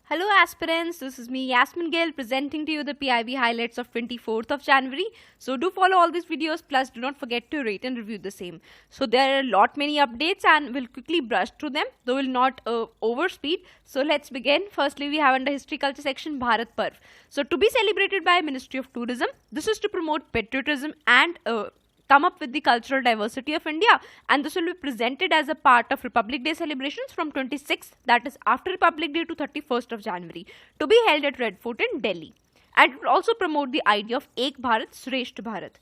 Hello aspirants, this is me Yasmin Gill presenting to you the PIB highlights of 24th of January. So do follow all these videos, plus do not forget to rate and review the same. So there are a lot many updates and we'll quickly brush through them, though we'll not overspeed. So let's begin. Firstly, we have under History Culture section Bharat Parv. So to be celebrated by Ministry of Tourism, this is to promote patriotism and come up with the cultural diversity of India, and this will be presented as a part of Republic Day celebrations from 26th, that is after Republic Day, to 31st of January, to be held at Red Fort in Delhi. And it will also promote the idea of Ek Bharat Shreshth Bharat.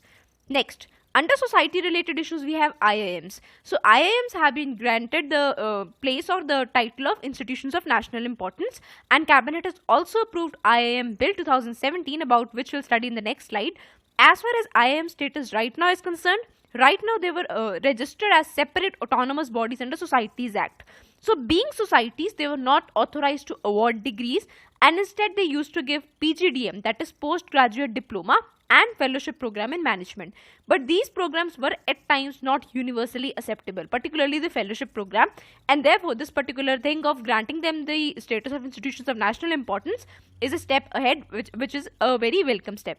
Next, under society related issues, we have IIMs. So IIMs have been granted the place or the title of institutions of national importance, and cabinet has also approved IIM Bill 2017, about which we'll study in the next slide. As far as IIM status right now is concerned, right now they were registered as separate autonomous bodies under Societies Act. So being societies, they were not authorized to award degrees, and instead they used to give PGDM, that is postgraduate diploma, and fellowship program in management. But these programs were at times not universally acceptable, particularly the fellowship program, and therefore this particular thing of granting them the status of institutions of national importance is a step ahead, which is a very welcome step.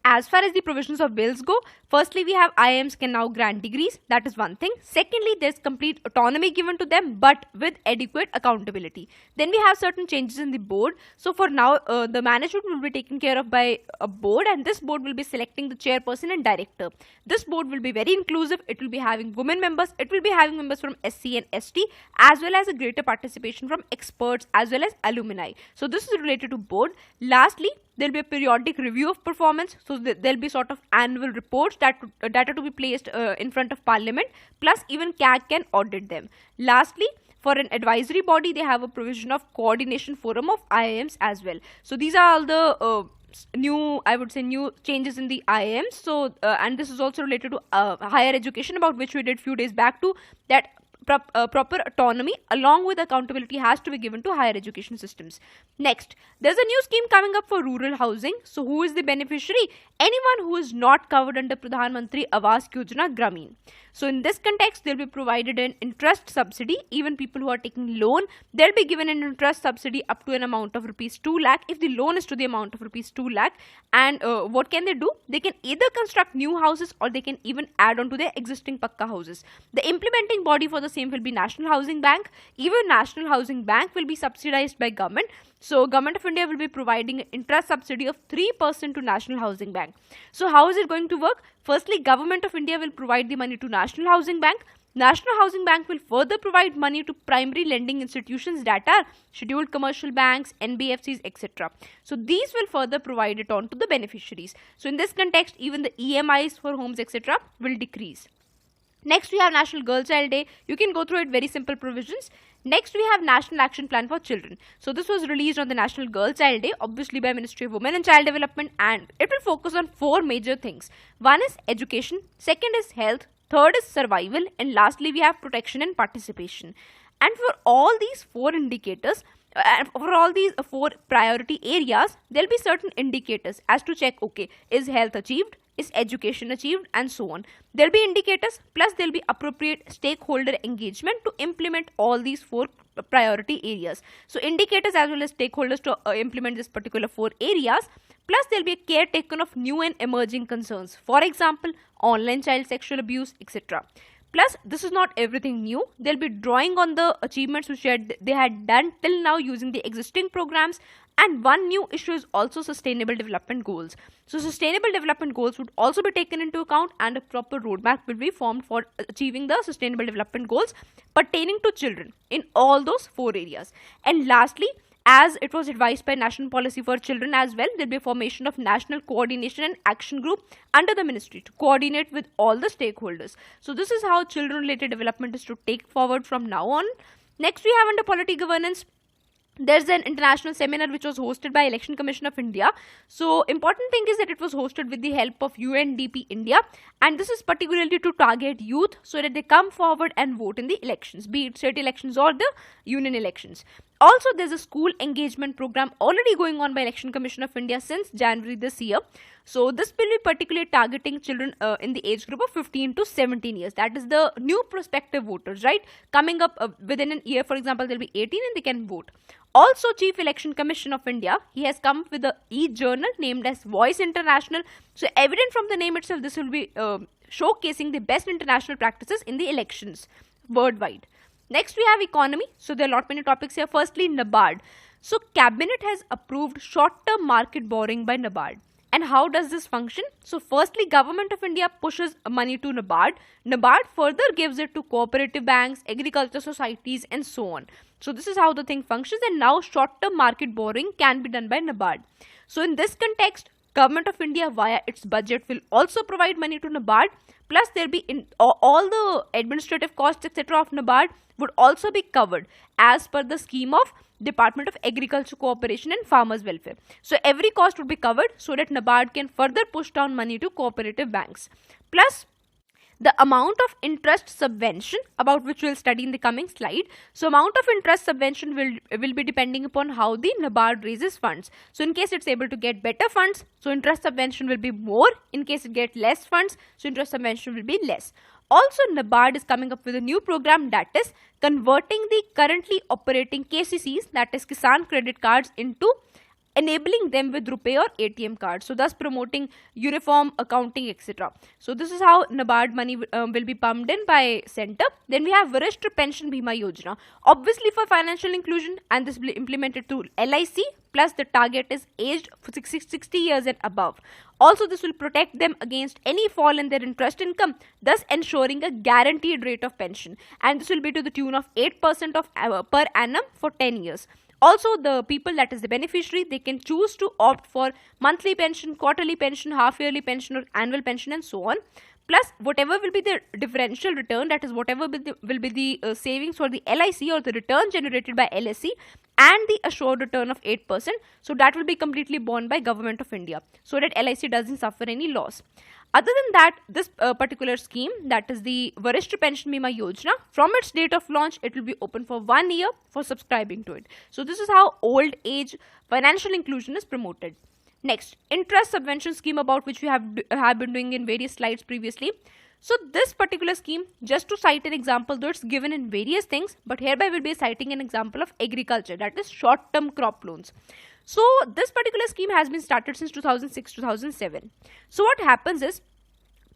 As far as the provisions of bills go, firstly we have IIMs can now grant degrees, that is one thing. Secondly, there's complete autonomy given to them, but with adequate accountability. Then we have certain changes in the board. So for now, the management will be taken care of by a board, and this board will be selecting the chairperson and director. This board will be very inclusive. It will be having women members, it will be having members from SC and ST, as well as a greater participation from experts as well as alumni. So this is related to board. Lastly, there will be a periodic review of performance. So there will be sort of annual reports that are to be placed in front of Parliament, plus even CAG can audit them. Lastly, for an advisory body, they have a provision of coordination forum of IIMs as well. So these are all the new changes in the IIMs. So and this is also related to higher education, about which we did few days back too, that proper autonomy along with accountability has to be given to higher education systems. Next, there's a new scheme coming up for rural housing. So who is the beneficiary? Anyone who is not covered under Pradhan Mantri Awas Yojana Gramin. So in this context, they'll be provided an interest subsidy. Even people who are taking loan, they'll be given an interest subsidy up to an amount of rupees 2 lakh if the loan is to the amount of rupees 2 lakh. And what can they do? They can either construct new houses, or they can even add on to their existing pakka houses. The implementing body for the same will be National Housing Bank. Even National Housing Bank will be subsidized by government. So Government of India will be providing an interest subsidy of 3% to National Housing Bank. So how is it going to work? Firstly, Government of India will provide the money to National Housing Bank. National Housing Bank will further provide money to primary lending institutions that are scheduled commercial banks, NBFCs, etc. So these will further provide it on to the beneficiaries. So in this context, even the EMIs for homes, etc. will decrease. Next, we have National Girl Child Day. You can go through it, very simple provisions. Next, we have National Action Plan for Children. So this was released on the National Girl Child Day, obviously by Ministry of Women and Child Development, and it will focus on 4 major things. One is education, second is health, third is survival, and lastly we have protection and participation. And for all these 4 indicators, for all these 4 priority areas, there will be certain indicators as to check, okay, is health achieved, is education achieved, and so on. There will be indicators, plus there will be appropriate stakeholder engagement to implement all these 4 priority areas. So indicators as well as stakeholders to implement this particular 4 areas, plus there will be a care taken of new and emerging concerns, for example online child sexual abuse, etc. Plus, this is not everything new. They'll be drawing on the achievements which they had done till now using the existing programs. And one new issue is also sustainable development goals. So sustainable development goals would also be taken into account, and a proper roadmap will be formed for achieving the sustainable development goals pertaining to children in all those 4 areas. And lastly, as it was advised by National Policy for Children as well, there will be a formation of National Coordination and Action Group under the ministry to coordinate with all the stakeholders. So this is how children related development is to take forward from now on. Next, we have under Polity Governance, there's an international seminar which was hosted by Election Commission of India. So important thing is that it was hosted with the help of UNDP India, and this is particularly to target youth so that they come forward and vote in the elections, be it state elections or the union elections. Also, there's a school engagement program already going on by Election Commission of India since January this year. So this will be particularly targeting children in the age group of 15 to 17 years. That is the new prospective voters, right? Coming up within an year, for example, they'll be 18 and they can vote. Also, Chief Election Commission of India, he has come with a e-journal named as Voice International. So evident from the name itself, this will be showcasing the best international practices in the elections worldwide. Next, we have economy. So there are a lot many topics here. Firstly, NABARD. So Cabinet has approved short-term market borrowing by NABARD. And how does this function? So firstly, Government of India pushes money to NABARD. NABARD further gives it to cooperative banks, agriculture societies and so on. So this is how the thing functions, and now short-term market borrowing can be done by NABARD. So in this context, Government of India via its budget will also provide money to NABARD. Plus there will be all the administrative costs etc. of NABARD would also be covered as per the scheme of Department of Agriculture Cooperation and Farmers Welfare. So every cost would be covered so that NABARD can further push down money to cooperative banks. Plus the amount of interest subvention, about which we will study in the coming slide. So amount of interest subvention will be depending upon how the NABARD raises funds. So in case it's able to get better funds, so interest subvention will be more. In case it gets less funds, so interest subvention will be less. Also, NABARD is coming up with a new program, that is converting the currently operating KCCs, that is Kisan credit cards, into enabling them with RuPay or ATM cards, so thus promoting uniform accounting etc. So this is how NABARD money will be pumped in by center. Then we have Varishtra Pension Bima Yojana, obviously for financial inclusion, and this will be implemented through LIC, plus the target is aged for 60 years and above. Also, this will protect them against any fall in their interest income, thus ensuring a guaranteed rate of pension, and this will be to the tune of 8% of per annum for 10 years. Also, the people, that is the beneficiary, they can choose to opt for monthly pension, quarterly pension, half-yearly pension or annual pension and so on. Plus, whatever will be the differential return, that is whatever will be the savings for the LIC or the return generated by LSC and the assured return of 8%. So that will be completely borne by Government of India so that LIC doesn't suffer any loss. Other than that, this particular scheme, that is the Varishtra Pension Bima Yojana, from its date of launch, it will be open for 1 year for subscribing to it. So this is how old age financial inclusion is promoted. Next, interest subvention scheme, about which we have been doing in various slides previously. So this particular scheme, just to cite an example, though it's given in various things, but hereby we'll be citing an example of agriculture, that is short-term crop loans. So this particular scheme has been started since 2006-2007. So what happens is,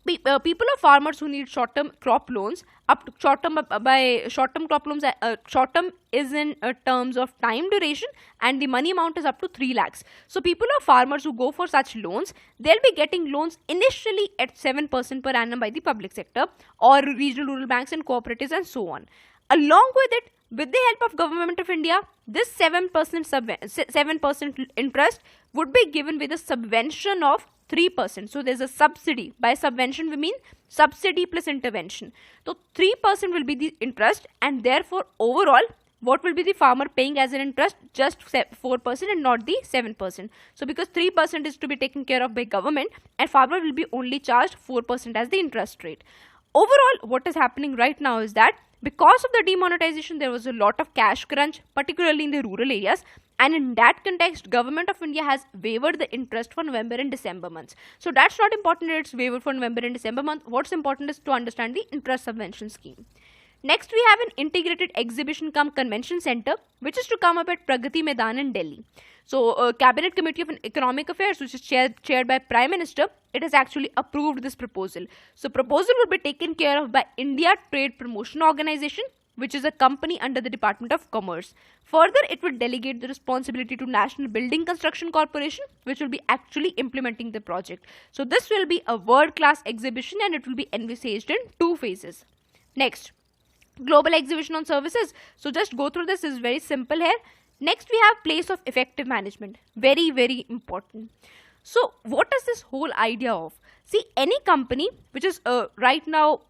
people or farmers who need short-term crop loans, up to short-term crop loans, short-term is in terms of time duration, and the money amount is up to 3 lakhs. So people or farmers who go for such loans, they'll be getting loans initially at 7% per annum by the public sector or regional rural banks and cooperatives and so on. Along with it, with the help of Government of India, this 7% interest would be given with a subvention of 3%. So there's a subsidy. By subvention we mean subsidy plus intervention. So 3% will be the interest, and therefore overall what will be the farmer paying as an interest? Just 4% and not the 7%. So because 3% is to be taken care of by government, and farmer will be only charged 4% as the interest rate. Overall, what is happening right now is that because of the demonetization, there was a lot of cash crunch, particularly in the rural areas. And in that context, Government of India has waived the interest for November and December months. So that's not important that it's waived for November and December month. What's important is to understand the interest subvention scheme. Next, we have an integrated Exhibition-cum convention center, which is to come up at Pragati Maidan in Delhi. So, Cabinet Committee of Economic Affairs, which is chaired by Prime Minister, it has actually approved this proposal. So, proposal will be taken care of by India Trade Promotion Organization, which is a company under the Department of Commerce. Further, it will delegate the responsibility to National Building Construction Corporation, which will be actually implementing the project. So, this will be a world-class exhibition, and it will be envisaged in 2 phases. Next, Global Exhibition on Services. So, just go through this. Is very simple here. Next, we have place of effective management. Very, very important. So, what is this whole idea of? See, any company which is right now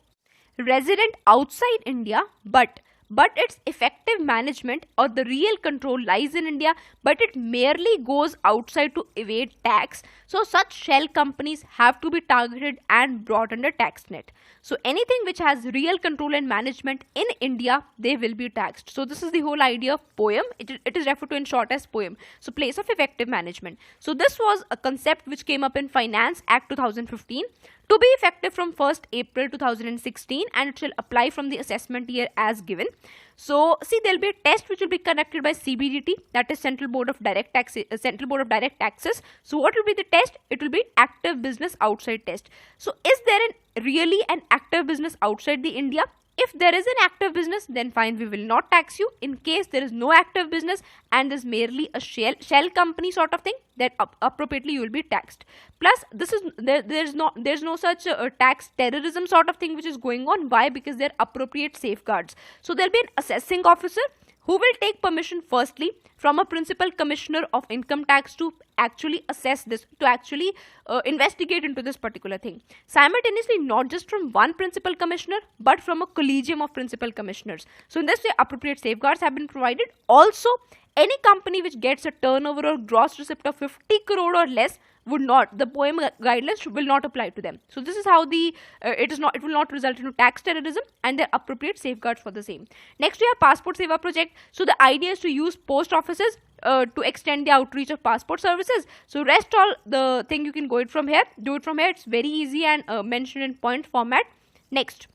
resident outside India but but its effective management or the real control lies in India, but it merely goes outside to evade tax. So such shell companies have to be targeted and brought under tax net. So anything which has real control and management in India, they will be taxed. So this is the whole idea of POEM. It is referred to in short as POEM. So place of effective management. So this was a concept which came up in Finance Act 2015 to be effective from 1st April 2016, and it shall apply from the assessment year as given. So see, there will be a test which will be conducted by CBDT, that is Central Board of Direct Taxes. So what will be the test? It will be active business outside test. So is there really an active business outside the India? If there is an active business, then fine, we will not tax you. In case there is no active business and there's merely a shell company sort of thing, then appropriately you will be taxed. Plus, this is there's no such tax terrorism sort of thing which is going on. Why? Because there are appropriate safeguards. So there will be an assessing officer who will take permission firstly from a principal commissioner of income tax to actually assess this, to actually investigate into this particular thing. Simultaneously, not just from one principal commissioner, but from a collegium of principal commissioners. So in this way, appropriate safeguards have been provided. Also, any company which gets a turnover or gross receipt of 50 crore or less would not, the POEM guidelines will not apply to them. So this is how the it will not result into tax terrorism, and there are appropriate safeguards for the same. Next we have Passport Seva project. So the idea is to use post offices to extend the outreach of passport services. So rest all the thing you can do it from here. It's very easy and mentioned in point format. Next,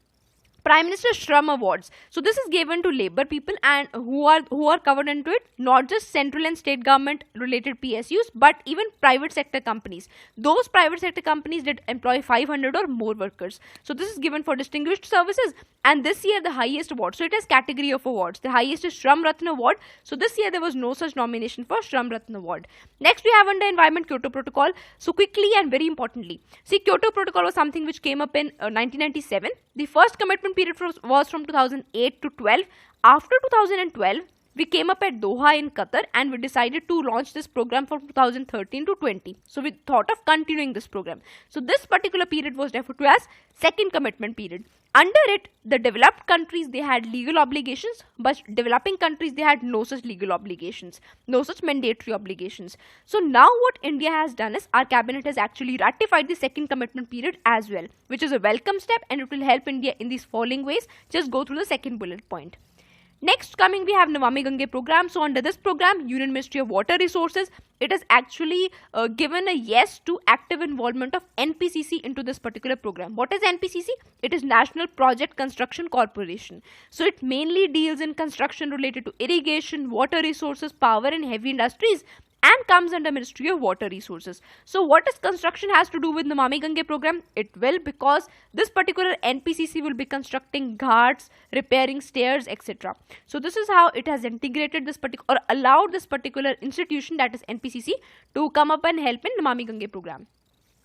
Prime Minister Shram Awards. So this is given to labor people and who are covered into it, not just central and state government related PSUs, but even private sector companies. Those private sector companies that employ 500 or more workers. So this is given for distinguished services, and this year the highest award. So it has category of awards. The highest is Shram Ratna Award. So this year there was no such nomination for Shram Ratna Award. Next we have under Environment Kyoto Protocol. So quickly and very importantly, see, Kyoto Protocol was something which came up in 1997. The first commitment period was from 2008 to 12. After 2012, we came up at Doha in Qatar and we decided to launch this program from 2013 to 20. So we thought of continuing this program. So this particular period was referred to as second commitment period. Under it, the developed countries, they had legal obligations, but developing countries, they had no such legal obligations, no such mandatory obligations. So now what India has done is our cabinet has actually ratified the second commitment period as well, which is a welcome step, and it will help India in these following ways. Just go through the second bullet point. Next coming, we have Namami Gange program. So under this program, Union Ministry of Water Resources, it has actually given a yes to active involvement of NPCC into this particular program. What is NPCC? It is National Project Construction Corporation. So it mainly deals in construction related to irrigation, water resources, power and heavy industries, and comes under Ministry of Water Resources. So what is construction has to do with the Namami Gange program? It will, because this particular NPCC will be constructing ghats, repairing stairs, etc. So this is how it has integrated this particular, or allowed this particular institution, that is NPCC, to come up and help in Namami Gange program.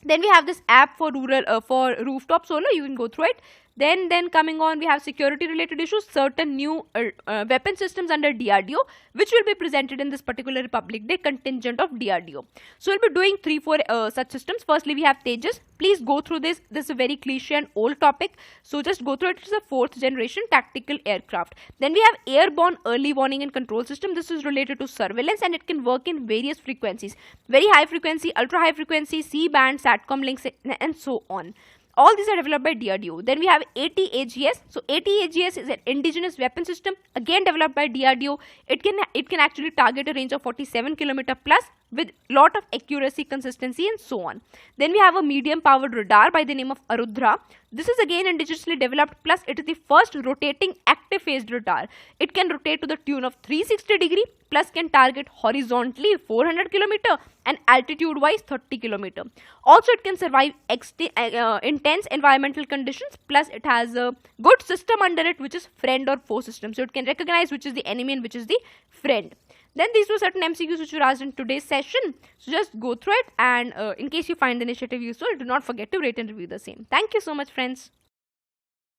Then we have this app for rural for rooftop solar. You can go through it. Then coming on, we have security related issues, certain new weapon systems under DRDO, which will be presented in this particular Republic Day contingent of DRDO. So we'll be doing 3-4 such systems. Firstly, we have Tejas. Please go through this. This is a very cliche and old topic. So just go through it. It's a 4th generation tactical aircraft. Then we have airborne early warning and control system. This is related to surveillance and it can work in various frequencies. Very high frequency, ultra high frequency, C-band, SATCOM links, and so on. All these are developed by DRDO. Then we have AT-AGS. So AT-AGS is an indigenous weapon system, again developed by DRDO. It can actually target a range of 47 km plus with lot of accuracy, consistency, and so on. Then we have a medium powered radar by the name of Arudhra. This is again indigenously developed, plus it is the first rotating active phased radar. It can rotate to the tune of 360 degree, plus can target horizontally 400 km and altitude wise 30 km. Also it can survive intense environmental conditions, plus it has a good system under it, which is friend or foe system. So it can recognize which is the enemy and which is the friend. Then these were certain MCQs which were asked in today's session. So just go through it, and in case you find the initiative useful, do not forget to rate and review the same. Thank you so much, friends.